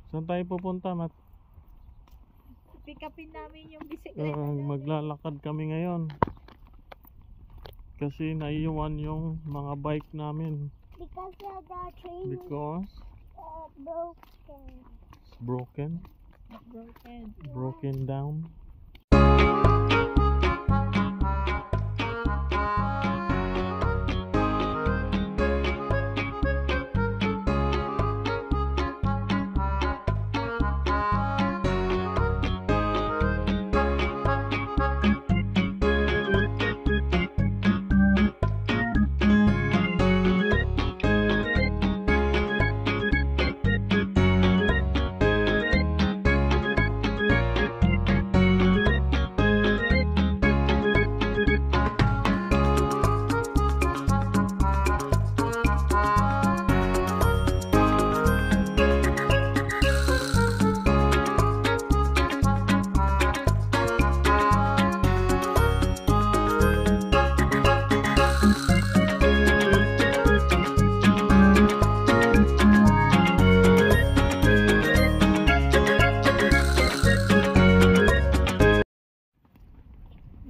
Saan tayo pupunta, Mat? Pick upin namin yung bisikleta. Maglalakad kami ngayon. Kasi naiiwan yung mga bike namin. Because the train Because broken. it's broken. Broken down.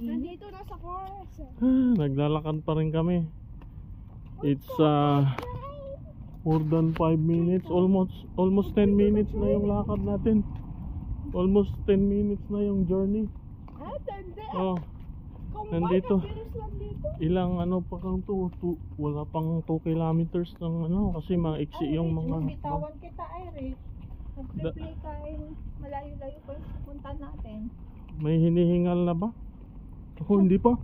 Nandito na sa forest. Naglalakad pa rin kami. It's more than 5 minutes, almost 10 minutes na yung lakad natin. Almost 10 minutes na yung journey. Tanda. Oh, nandito. Ilang ano pa kang wala pang 2 kilometers ng ano kasi maiksi yung mga Bitawan kita, Iris. Nag-play ka, malayo-layo pa yung punta natin. may hinihingal na ba? Ako hindi pa.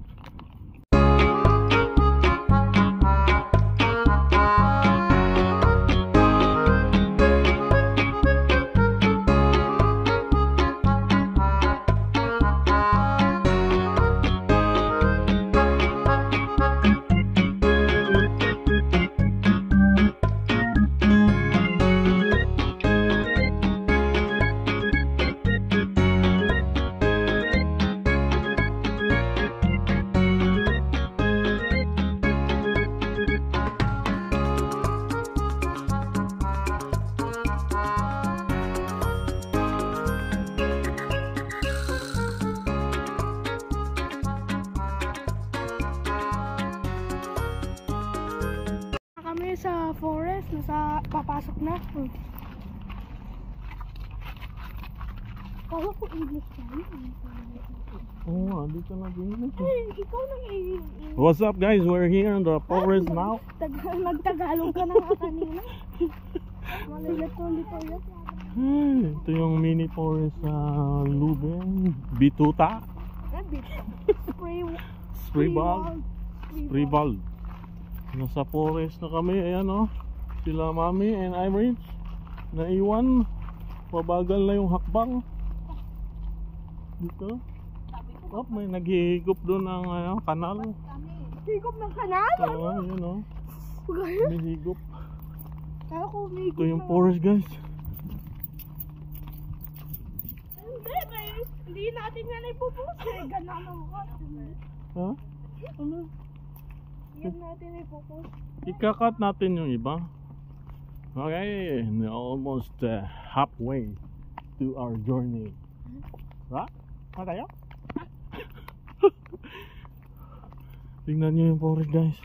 Kami sa forest, papasok na. Kala ko English tayo. Oo, dito na din. Ikaw nang What's up guys? We're here in the forest now. Nagtagalog ka na nga kanina. Malilit ko ulit ulit. Ito yung mini forest sa Luben, Bituta, Spreewald. Nasa forest na kami, ayan oh. Sila Mami and Iris naiwan. Pabagal na yung hakbang. Dito. Oh, may naghihigop doon ng kanal. Higop ng kanal? Oo, yun oh. May higop. Kaya ko may Ito yung forest guys. Hindi natin yan ipupus eh. Ganang ka. Ha? Ano? Yan natin ipupus. Ikakat natin yung iba. Okay, almost halfway to our journey. Ha? Ha tayo? Tingnan nyo yung forest guys.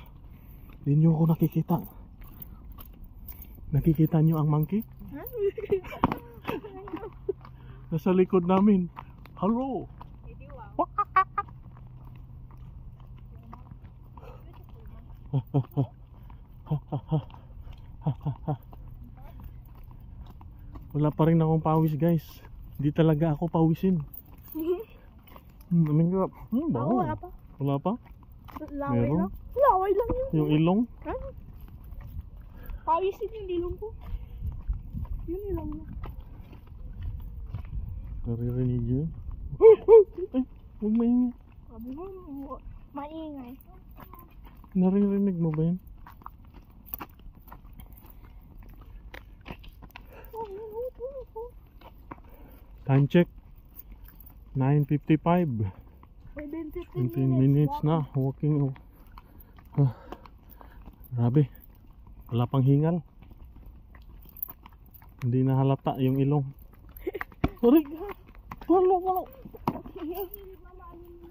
Hindi nyo ako nakikita. Nakikita nyo ang monkey? Nasa likod namin. Hello! Wala pa rin akong pawis guys. Hindi talaga ako pawisin. Ako wala pa. Wala pa? Laway Meron? lang. Laway lang yun. Yung ilong? Pawisin yung ilong ko. Yun ilong mo. Naririnig yun? Ay, huwag maingay. Sabi mo, maingay. Naririnig mo ba yun? Time check 9:55. 15 minutes na walking. Grabe, wala pang hingal. Hindi na halata yung ilong. Aray! Palo!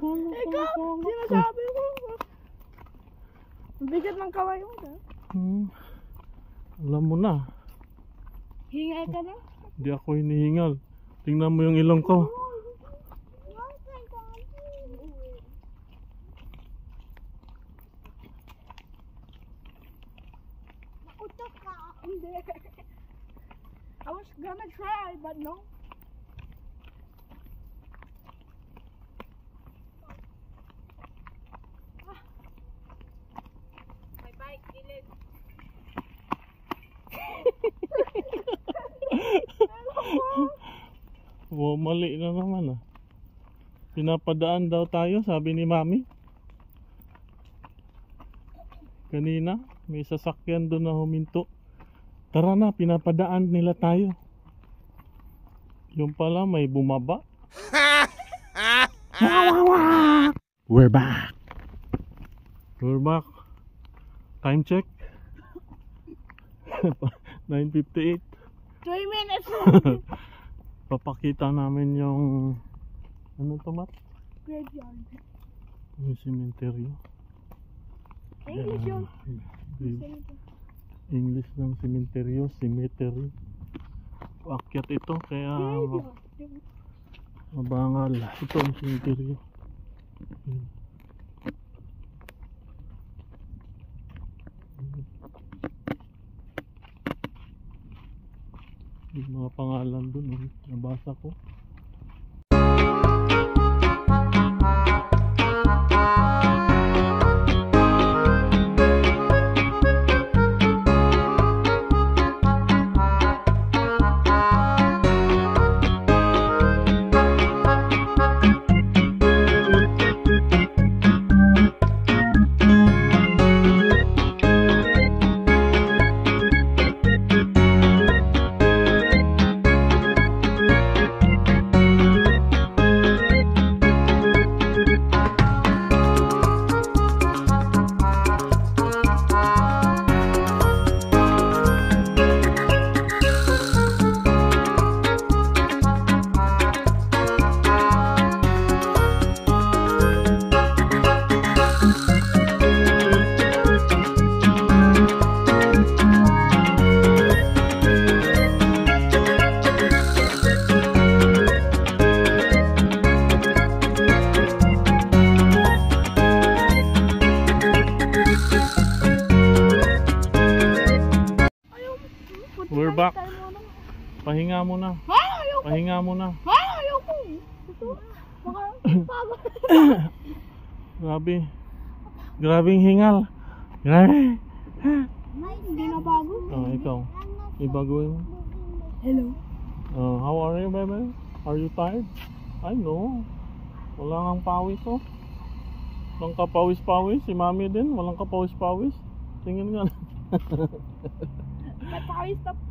Ikaw, sinasabi mo. Ang bigat ng kamay mo. Alam mo na. Hingay ka na. Hindi ako hinihingal. Tingnan mo yung ilong ko. Nakutok ka. Hindi. I was gonna try, but no. May bike, gilid. Oh, mali na naman ah. Pinapadaan daw tayo, sabi ni Mami. Kanina, may sasakyan doon na huminto. Tara na, pinapadaan nila tayo. Yung pala, may bumaba. We're back. We're back. Time check. 9:58. 3 minutes. Papakita namin yung ano to, Matt? Graveyard. Yung cementerio. English yun. English ng cementerio, cemetery. Akyat ito kaya Graveyard. mabangal. Ito ang cementerio. Yung mga pangalan dun, nabasa ko. We're back. Pahinga muna. Ha? Ayoko. Pahinga muna. Ha? Ayoko. Ito. Baka pagod. Grabe. Grabing hingal. Grabe. Hindi na bago. Oh, ikaw. Ibaguhin mo. Hello. How are you, baby? Are you tired? I know. Wala kang pawis, oh. Walang kapawis-pawis. Si Mami din, walang kapawis-pawis. Tingin nga. May pawis na po.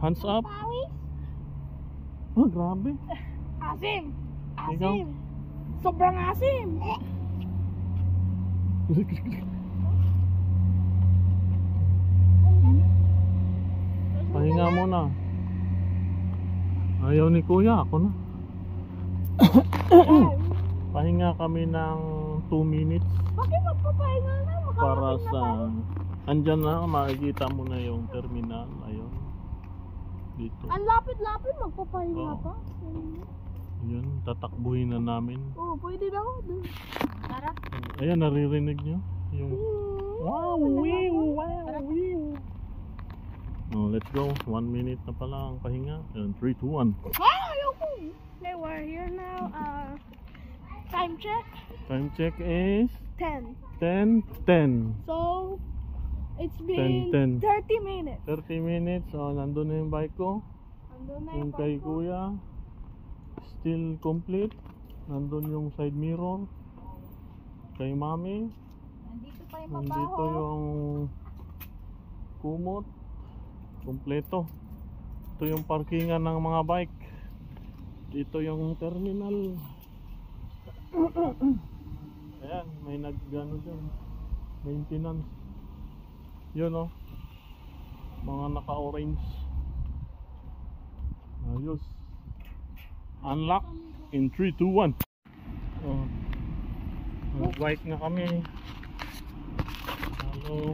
Hands up. Pawis? Oh, grabe. Asim. Ikaw? Asim. Sobrang asim. Pahinga muna. Ayaw ni Kuya, ako na. Pahinga kami ng 2 minutes Bakit magpapahinga na? para sa... Andyan na, makikita mo na yung terminal. Ayun. Dito. Ang lapit-lapit, magpapahinga Oo. pa. Yun, tatakbuhin na namin. Oo, pwede na ako dun. Tara. Ayan, naririnig nyo? Yung... Wow, wiw, wow, wiw. Oh, let's go. 1 minute na pala ang pahinga. Ayan, 3, 2, 1. Ayoko. Okay, we're here now. Time check. Time check is 10. 10:10. So, it's been 10. 30 minutes. 30 minutes. So, nandun na yung bike ko. Andun na Yung kay Kuya. Still complete. Nandun yung side mirror. Kay Mami. Nandito pa yung Nandito mabaho. yung kumot. Kompleto. Ito yung parkingan ng mga bike. Dito yung terminal. Ayan, may nag-gano dyan. Maintenance. Yun oh. Mga naka-orange. Ayos. Unlock in 3, 2, 1. Oh. Bike na kami. Hello.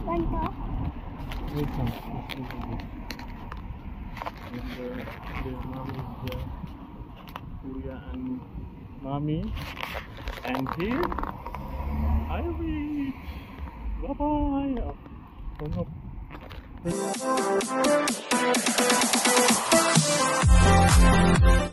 Ganito. Wait lang. Let's do this. And the mommy is there. Kuya and mommy. And here I reach. Bye-bye. Oh no.